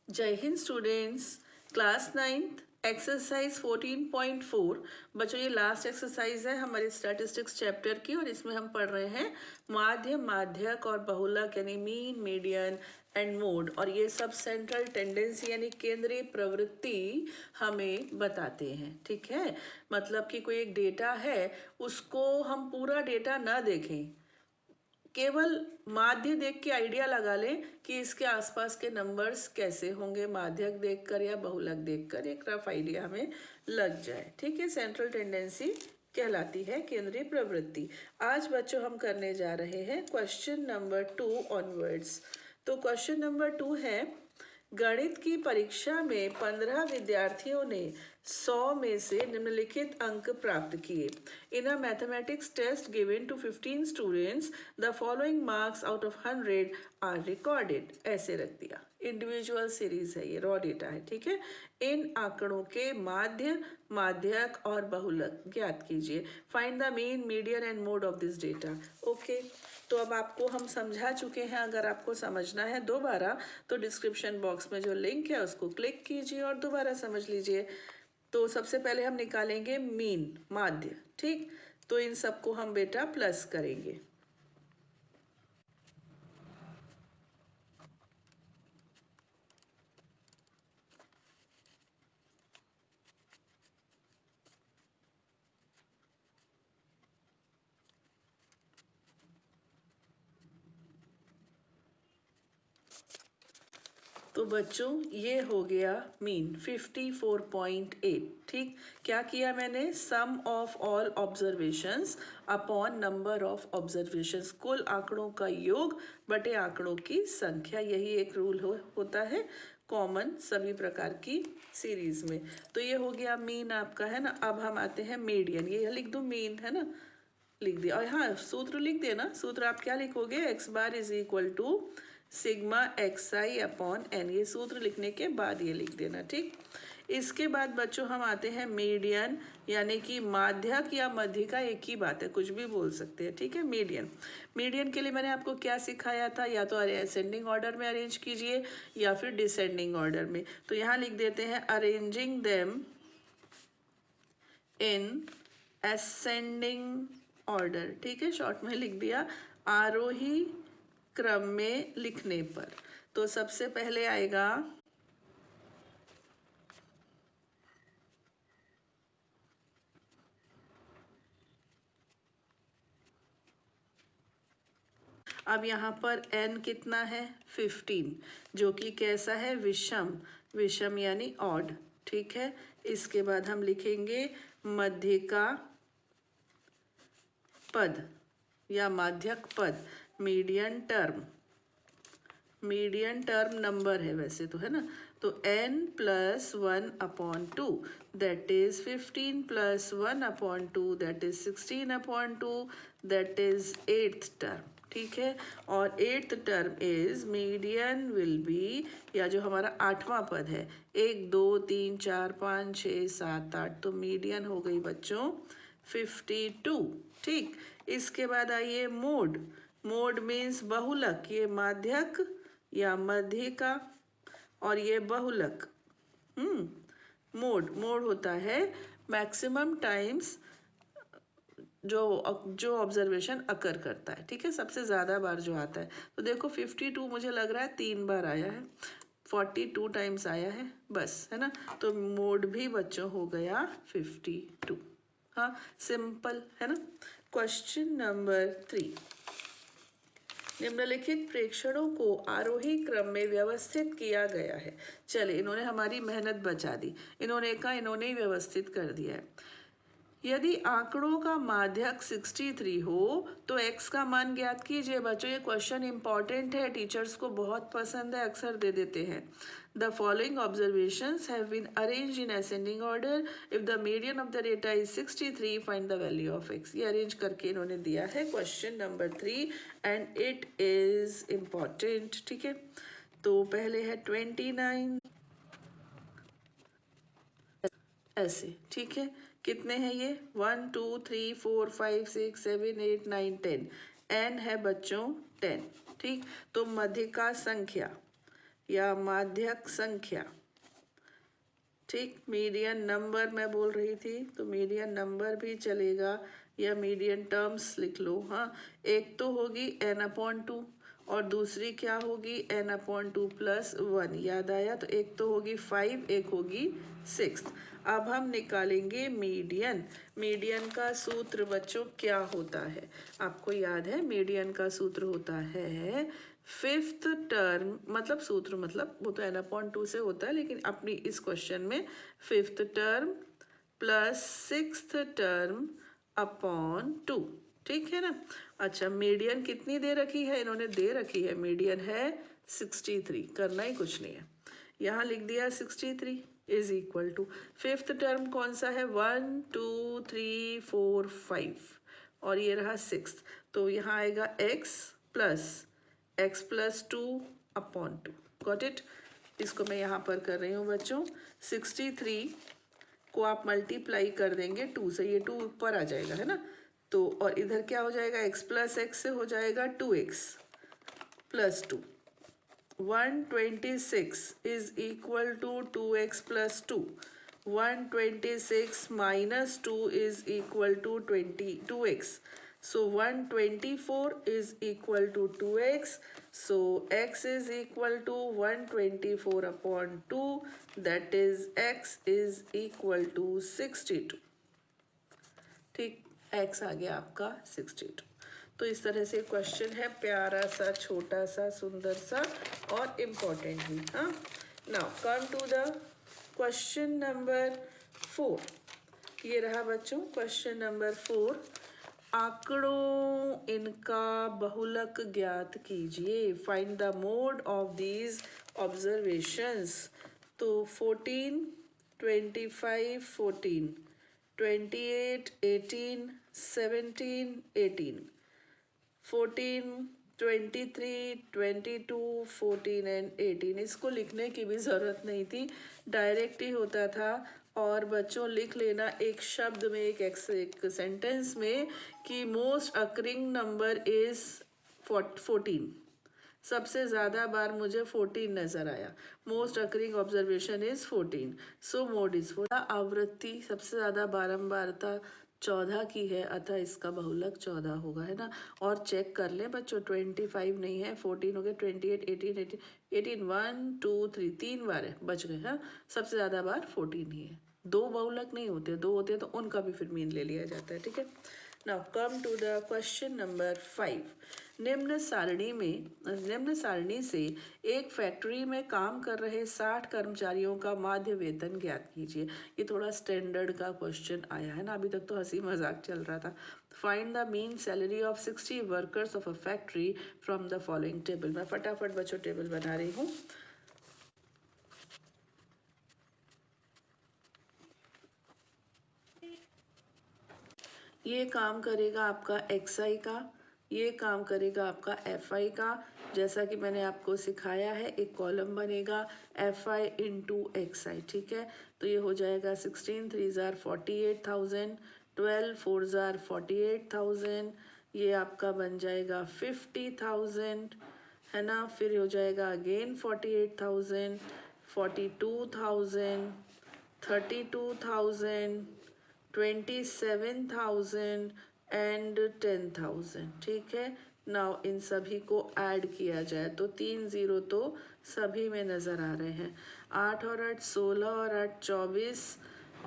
जय Hind students. Class 9th exercise 14.4। बच्चों, ये लास्ट एक्सरसाइज है हमारे स्टैटिस्टिक्स चैप्टर की और इसमें हम पढ़ रहे हैं माध्य, माध्यक और बहुलक यानी मीन, मीडियन एंड मोड। और ये सब सेंट्रल टेंडेंसी यानी केंद्रीय प्रवृत्ति हमें बताते हैं। ठीक है, मतलब कि कोई एक डेटा है, उसको हम पूरा डेटा ना देखें, केवल माध्य देख के आइडिया लगा लें कि इसके आसपास के नंबर्स कैसे होंगे, माध्यक देखकर या बहुलक देखकर एक रफ आइडिया हमें लग जाए। ठीक है, सेंट्रल टेंडेंसी कहलाती है केंद्रीय प्रवृत्ति। आज बच्चों हम करने जा रहे हैं क्वेश्चन नंबर 2 ऑनवर्ड्स। तो क्वेश्चन नंबर 2 है, गणित की परीक्षा में 15 विद्यार्थियों ने 100 में से निम्नलिखित अंक प्राप्त किए। In a mathematics test given to 15 students the following marks out of 100 are recorded. ऐसे रख दिया, इंडिविजुअल सीरीज है, ये रॉ डेटा है। ठीक है, इन आंकड़ों के माध्य, माध्यक और बहुलक ज्ञात कीजिए। Find the mean, median and mode of this data. Okay, तो अब आपको हम समझा चुके हैं। अगर आपको समझना है दोबारा तो डिस्क्रिप्शन बॉक्स में जो लिंक है उसको क्लिक कीजिए और दोबारा समझ लीजिए। तो सबसे पहले हम निकालेंगे मीन, माध्य। ठीक, तो इन सबको हम बेटा प्लस करेंगे। तो बच्चों ये हो गया मीन 54.8। ठीक, क्या किया मैंने, sum of all observations upon number of observations, कुल आंकड़ों का योग बटे आंकड़ों की संख्या। यही एक रूल होता है कॉमन सभी प्रकार की सीरीज में। तो ये हो गया मीन आपका, है ना। अब हम आते हैं मीडियन, ये लिख दूं मीन, है ना, लिख दिया। और हाँ, सूत्र लिख देना। सूत्र आप क्या लिखोगे, x bar is equal to sigma x i upon n. ये सूत्र लिखने के बाद ये लिख देना। ठीक, इसके बाद बच्चों हम आते हैं मीडियन, यानी कि माध्यक या मध्यिका एक ही बात है, कुछ भी बोल सकते हैं। ठीक है, मीडियन। मीडियन के लिए मैंने आपको क्या सिखाया था, या तो असेंडिंग ऑर्डर में अरेंज कीजिए या फिर डिसेंडिंग ऑर्डर में। तो यहाँ लिख देते हैं arranging them in ascending order. ठीक है, शॉर्ट में लिख दिया, आरोही क्रम में लिखने पर। तो सबसे पहले आएगा अब यहाँ पर n कितना है, 15, जो कि कैसा है, विषम। विषम यानी ऑड। ठीक है, इसके बाद हम लिखेंगे मध्यिका पद या माध्यक पद, median term. Median term number है वैसे तो, है ना। तो n plus 1 upon 2 that is 15 plus 1 upon 2 that is 16 upon 2 that is 8th term. ठीक है, और 8th term is median will be, या जो हमारा 8वां पद है, 1 2 3 4 5 6 7 8, तो मीडियन हो गई बच्चों 52। ठीक, इसके बाद आइए मोड। मोड मीन्स बहुलक, ये माध्यक या मध्यिका और ये बहुलक। मोड, मोड होता है मैक्सिमम टाइम्स जो जो ऑब्जर्वेशन अकर करता है। ठीक है, सबसे ज़्यादा बार जो आता है। तो देखो 52 मुझे लग रहा है 3 बार आया है, 42 टाइम्स आया है बस, है ना। तो मोड भी बच्चों हो गया 52। हाँ, सिंपल है ना। क्वेश्चन नंबर 3, निम्नलिखित प्रेक्षणों को आरोही क्रम में व्यवस्थित किया गया है। चलिए, इन्होंने हमारी मेहनत बचा दी, इन्होंने कहा, इन्होंने ही व्यवस्थित कर दिया है। यदि आंकड़ों का माध्यक 63 हो तो x का मान ज्ञात कीजिए। बच्चों, ये क्वेश्चन इंपॉर्टेंट है, टीचर्स को बहुत पसंद है, अक्सर दे देते हैं। The following observations have been arranged in ascending order, if the median of the data is 63 find the value of x। ये अरेंज करके इन्होंने दिया है question number 3 and it is important. ठीक है, तो पहले है 29 ऐसे। ठीक है, कितने हैं ये, 1 2 3 4 5 6 7 8 9 10, n है बच्चों 10। ठीक, तो मध्यिका संख्या या माध्यक संख्या, ठीक। मीडियन नंबर मैं बोल रही थी तो मीडियन नंबर भी चलेगा या मीडियन टर्म्स लिख लो। हाँ, एक तो होगी n/2 और दूसरी क्या होगी n/2 + 1। याद आया? तो एक तो होगी 5, एक होगी 6। अब हम निकालेंगे मीडियन। मीडियन का सूत्र बच्चों क्या होता है? आपको याद है मीडियन का सूत्र होता है फिफ्थ टर्म, मतलब सूत्र मतलब वो तो n/2 से होता है, लेकिन अपनी इस क्वेश्चन में fifth term plus sixth term upon 2, ठीक है ना। अच्छा, मीडियन कितनी दे रखी है? इन्होंने दे रखी है मीडियन है 63। करना ही कुछ नहीं है, यहाँ लिख दिया 63 is equal to fifth term कौन सा है? 1 2 3 4 5 और ये रहा 6। तो यहाँ आएगा x plus 2 upon 2। Got it? इसको मैं यहाँ पर कर रही हूँ बच्चों। 63 को आप मल्टीप्लाई कर देंगे 2 से, ये 2 ऊपर आ जाएगा, है ना। तो और इधर क्या हो जाएगा? x प्लस x से हो जाएगा 2x plus 2। 126 is equal to 2x plus 2। 126 minus 2 is equal to 2x. So 124 is equal to 2x. So x is equal to 124 upon 2. That is x is equal to 62. ठीक, x आ गया आपका 62। तो इस तरह से क्वेश्चन है, प्यारा सा, छोटा सा, सुंदर सा और इम्पोर्टेंट भी। हाँ, now come to the question number 4। ये रहा बच्चों क्वेश्चन नंबर 4। आंकड़ों इनका बहुलक ज्ञात कीजिए। Find the mode of these observations. तो 14, 25, 14, 28, 18, 17, 18, 14, 23, 22, 14 एंड 18। इसको लिखने की भी ज़रूरत नहीं थी, डायरेक्ट ही होता था। और बच्चों लिख लेना एक शब्द में, एक सेंटेंस में कि मोस्ट अकरिंग नंबर इज 14। सबसे ज़्यादा बार मुझे 14 नज़र आया। Most occurring observation is 14। So mode is 4। आवृत्ति सबसे ज़्यादा बारंबारता 14 की है, अतः इसका बहुलक 14 होगा, है ना। और चेक कर ले बच्चों, 25 नहीं है, 14 हो गया, 28, 18, 18, 1 2 3, 3 बार है, बच गए। हाँ, सबसे ज़्यादा बार 14 ही है। दो बहुलक नहीं होते, दो होते हैं तो उनका भी फिर मीन ले लिया जाता है, ठीक है। Now come to the question number 5। निम्न सारणी से एक फैक्ट्री में काम कर रहे 60 कर्मचारियों का माध्य वेतन ज्ञात कीजिए। ये थोड़ा स्टैंडर्ड का क्वेश्चन आया है ना, अभी तक तो हंसी मजाक चल रहा था। Find the mean salary of 60 workers of a factory from the following table. मैं फटाफट बच्चों टेबल बना रही हूँ। ये काम करेगा आपका XI का, ये काम करेगा आपका FI का। जैसा कि मैंने आपको सिखाया है, एक कॉलम बनेगा FI इंटू XI, ठीक है। तो ये हो जाएगा 16 3 जार 48,000, 12 4 जार 48,000, ये आपका बन जाएगा 50,000, है ना। फिर हो जाएगा अगेन 48,000, 42,000, 32,000, 27,000 एंड 10,000, ठीक है। नाउ इन सभी को ऐड किया जाए तो 3 0 तो सभी में नज़र आ रहे हैं। 8 और 8 16 और 8 24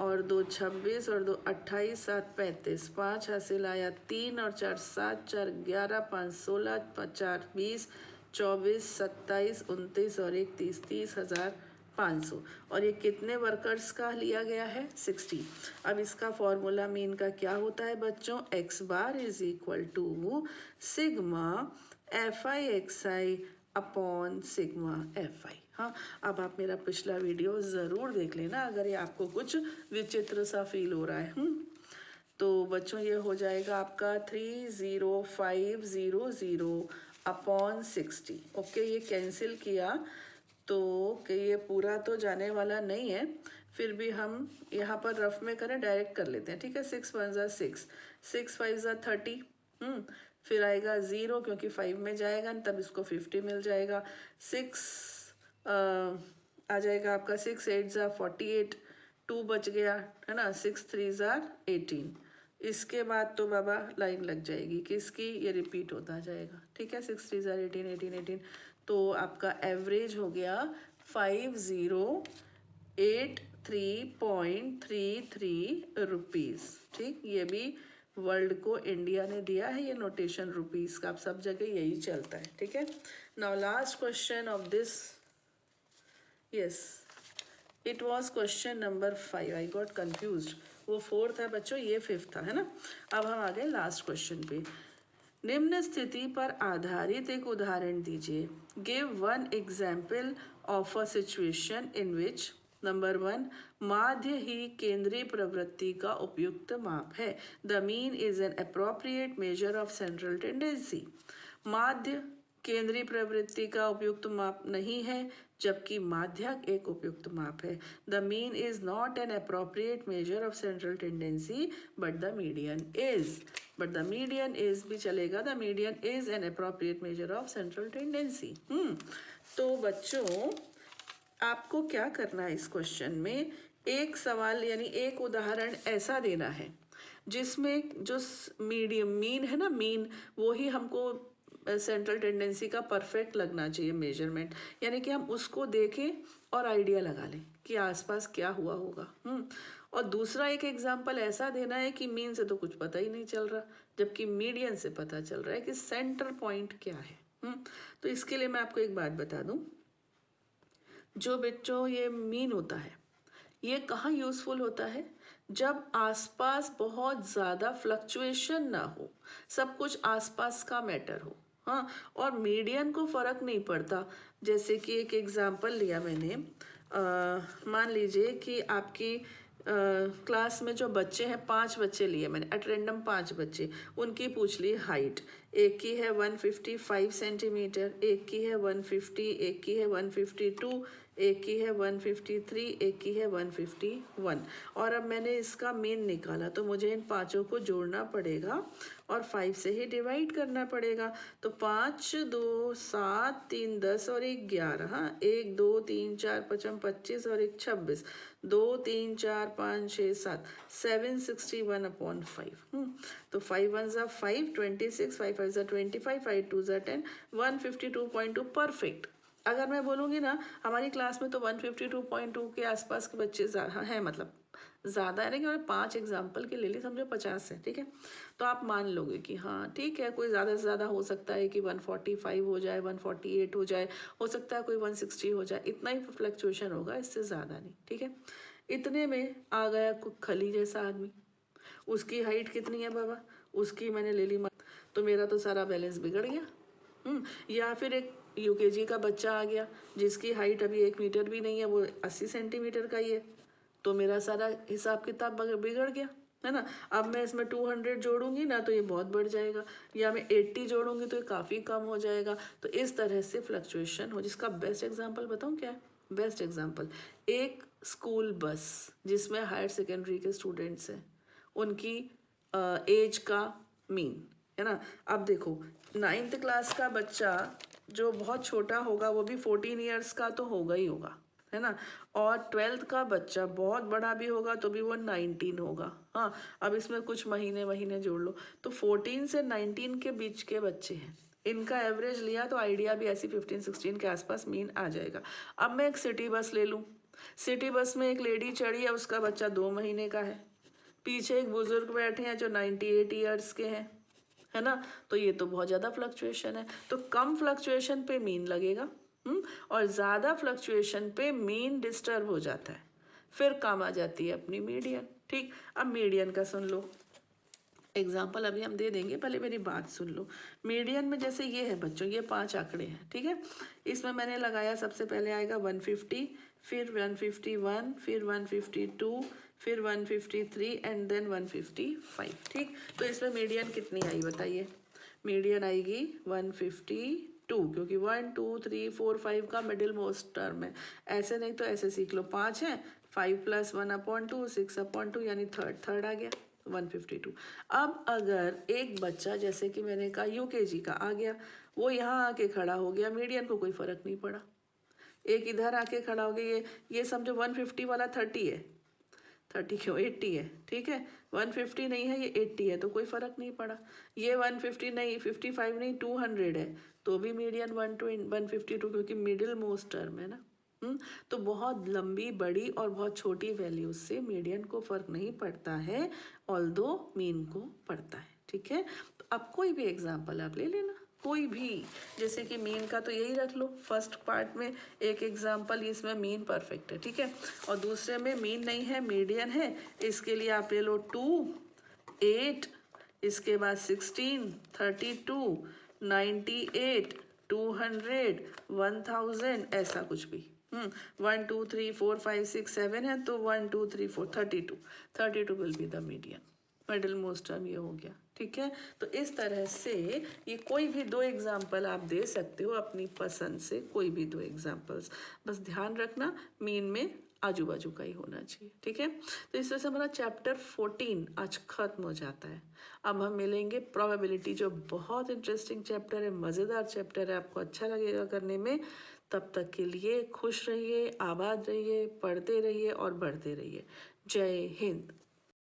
और 2 26 और 2 28, 7 35, 5 हासिल आया, 3 और 4 7, 4 11, 5 16, 4 20, 24 27 29 और 1 30, 30,500। और ये कितने वर्कर्स का लिया गया है? 60। अब इसका फॉर्मूला मीन का क्या होता है बच्चों? x bar is equal to sigma FI/XI upon sigma FI। हाँ, अब आप मेरा पिछला वीडियो ज़रूर देख लेना अगर ये आपको कुछ विचित्र सा फील हो रहा है। तो बच्चों ये हो जाएगा आपका 30500 अपॉन 60। ओके, ये कैंसिल किया तो कि ये पूरा तो जाने वाला नहीं है, फिर भी हम यहाँ पर रफ में करें, डायरेक्ट कर लेते हैं, ठीक है। 6 1 ज़ा 6, 6 5 ज़ा 30, फिर आएगा 0 क्योंकि 5 में जाएगा तब इसको 50 मिल जाएगा। 6 आ जाएगा आपका 6 8 ज़ा 48, 2 बच गया है ना, 6 3 ज़ा 18। इसके बाद तो बाबा लाइन लग जाएगी किसकी, ये रिपीट होता जाएगा। ठीक है, 6 3 ज़ा 18 18 18, तो आपका एवरेज हो गया 5083.33 रुपीज़। ठीक, ये भी वर्ल्ड को इंडिया ने दिया है ये नोटेशन रुपीज़ का, अब सब जगह यही चलता है। ठीक है, now last question of this, yes it was question number 5, I got confuse, वो 4 था बच्चों, ये 5 था, है ना। अब हम आ गए लास्ट क्वेश्चन पे। निम्न स्थिति पर आधारित एक उदाहरण दीजिए। Give one example of a situation in which number 1 माध्य ही केंद्रीय प्रवृत्ति का उपयुक्त माप है। The mean is an appropriate measure of central tendency. माध्य केंद्रीय प्रवृत्ति का उपयुक्त माप नहीं है, जबकि माध्यक एक उपयुक्त माप है। The mean is not an appropriate measure of central tendency but the median is. But the median is भी चलेगा, the median is an appropriate measure of central tendency. तो बच्चों आपको क्या करना है इस क्वेश्चन में, एक सवाल यानी एक उदाहरण ऐसा देना है जिसमें जो मीडियम मीन है ना, मीन वो ही हमको सेंट्रल टेंडेंसी का परफेक्ट लगना चाहिए मेजरमेंट, यानी कि हम उसको देखें और आइडिया लगा लें कि आसपास क्या हुआ होगा। और दूसरा एक एग्जांपल ऐसा देना है कि मीन से तो कुछ पता ही नहीं चल रहा, जबकि मीडियन से पता चल रहा है कि सेंटर पॉइंट क्या है। तो इसके लिए मैं आपको एक बात बता दूं, जो बच्चों ये मीन होता है ये कहाँ यूजफुल होता है, जब आसपास बहुत ज़्यादा फ्लक्चुएशन ना हो, सब कुछ आसपास का मैटर हो। हाँ, और मीडियन को फर्क नहीं पड़ता। जैसे कि एक एग्जांपल लिया मैंने, मान लीजिए कि आपकी क्लास में जो बच्चे हैं 5 बच्चे लिए मैंने एट रेंडम, 5 बच्चे, उनकी पूछ ली हाइट। एक की है 155 सेंटीमीटर, एक की है 150, एक की है 152, एक की है 153, एक की है 151। और अब मैंने इसका मीन निकाला तो मुझे इन पांचों को जोड़ना पड़ेगा और 5 से ही डिवाइड करना पड़ेगा। तो 5 2 7 3 10 और 1 11, हाँ 1 2 3 4 5 25 और 1 26, 2 3 4 5 6 7 761/5। तो 5 1 ज़ा 5 26, 5 5 ज़ा 25, 5 2 ज़ा 10, 152.2 परफेक्ट। अगर मैं बोलूँगी ना हमारी क्लास में तो 152.2 के आसपास के बच्चे हैं, मतलब ज़्यादा है ना, कि 5 एग्जाम्पल के ले ली, समझो 50 है। ठीक है, तो आप मान लोगे कि हाँ ठीक है, कोई ज़्यादा से ज़्यादा हो सकता है कि 145 हो जाए, 148 हो जाए, हो सकता है कोई 160 हो जाए, इतना ही फ्लक्चुएशन होगा, इससे ज़्यादा नहीं। ठीक है, इतने में आ गया खली जैसा आदमी, उसकी हाइट कितनी है बाबा, उसकी मैंने ले ली, तो मेरा तो सारा बैलेंस बिगड़ गया। या फिर एक यूकेजी का बच्चा आ गया जिसकी हाइट अभी 1 मीटर भी नहीं है, वो 80 सेंटीमीटर का ही है, तो मेरा सारा हिसाब किताब बिगड़ गया, है ना। अब मैं इसमें 200 जोड़ूंगी ना तो ये बहुत बढ़ जाएगा, या मैं 80 जोड़ूंगी तो ये काफ़ी कम हो जाएगा। तो इस तरह से फ्लक्चुएशन हो, जिसका बेस्ट एग्जांपल बताऊं क्या है, बेस्ट एग्जांपल एक स्कूल बस जिसमें हायर सेकेंडरी के स्टूडेंट्स हैं, उनकी एज का मीन, है ना। अब देखो 9th क्लास का बच्चा जो बहुत छोटा होगा वो भी 14 ईयर्स का तो होगा ही होगा, है ना। और 12th का बच्चा बहुत बड़ा भी होगा तो भी वो 19 होगा। हाँ, अब इसमें कुछ महीने महीने जोड़ लो, तो 14 से 19 के बीच के बच्चे हैं, इनका एवरेज लिया तो आइडिया भी ऐसी 15-16 के आसपास मीन आ जाएगा। अब मैं एक सिटी बस ले लूँ, सिटी बस में एक लेडी चढ़ी है, उसका बच्चा 2 महीने का है, पीछे एक बुजुर्ग बैठे हैं जो 98 ईयर्स के हैं, है ना। तो ये तो बहुत ज़्यादा फ्लक्चुएशन है, तो कम फ्लक्चुएशन पे मीन लगेगा। और ज़्यादा फ्लक्चुएशन पे मीन डिस्टर्ब हो जाता है, फिर काम आ जाती है अपनी मीडियन। ठीक, अब मीडियन का सुन लो एग्जाम्पल, अभी हम दे देंगे, पहले मेरी बात सुन लो। मीडियन में जैसे ये है बच्चों, ये 5 आंकड़े हैं, ठीक है। इसमें मैंने लगाया, सबसे पहले आएगा 150, फिर 151, फिर 152, फिर 153 एंड देन 155। ठीक, तो इसमें मीडियन कितनी आई बताइए, मीडियन आएगी 152, क्योंकि 1 2 3 4 5 का मिडिल मोस्ट टर्म है। ऐसे नहीं तो ऐसे सीख लो, 5 है, 5 + 1/2 6/2, यानी थर्ड आ गया 152। अब अगर एक बच्चा जैसे कि मैंने कहा यूकेजी का आ गया, वो यहाँ आके खड़ा हो गया, मीडियन को कोई फर्क नहीं पड़ा, एक इधर आके खड़ा हो गया, ये समझो 150 वाला 30 है, 30 क्यों 80 है, ठीक है, 150 नहीं है, ये 80 है, तो कोई फर्क नहीं पड़ा। ये 150 नहीं, 55 नहीं, 200 है, तो भी मीडियन 152, क्योंकि मिडिल मोस्ट टर्म है ना। तो बहुत लंबी बड़ी और बहुत छोटी वैल्यूज से मीडियन को फर्क नहीं पड़ता है, ऑल्दो मीन को पड़ता है, ठीक है। तो अब कोई भी एग्जांपल आप ले लेना, कोई भी, जैसे कि मीन का तो यही रख लो, फर्स्ट पार्ट में एक एग्जांपल, इसमें मीन परफेक्ट है, ठीक है, और दूसरे में मीन नहीं है, मीडियन है, इसके लिए आप ले लो 2, 8, इसके बाद 16, 32, 98, 200, 1000, ऐसा कुछ भी। 1 2 3 4 5 6 7 है, तो 1 2 3 4 32 will be the median, middle most term ये हो गया, ठीक है। तो इस तरह से ये कोई भी दो एग्जाम्पल आप दे सकते हो अपनी पसंद से, कोई भी दो एग्जाम्पल्स, बस ध्यान रखना मीन में आजू बाजू का ही होना चाहिए, ठीक है। तो इस तरह से हमारा चैप्टर 14 आज खत्म हो जाता है। अब हम मिलेंगे प्रोबेबिलिटी, जो बहुत इंटरेस्टिंग चैप्टर है, मज़ेदार चैप्टर है, आपको अच्छा लगेगा करने में। तब तक के लिए खुश रहिए, आबाद रहिए, पढ़ते रहिए और बढ़ते रहिए। जय हिंद।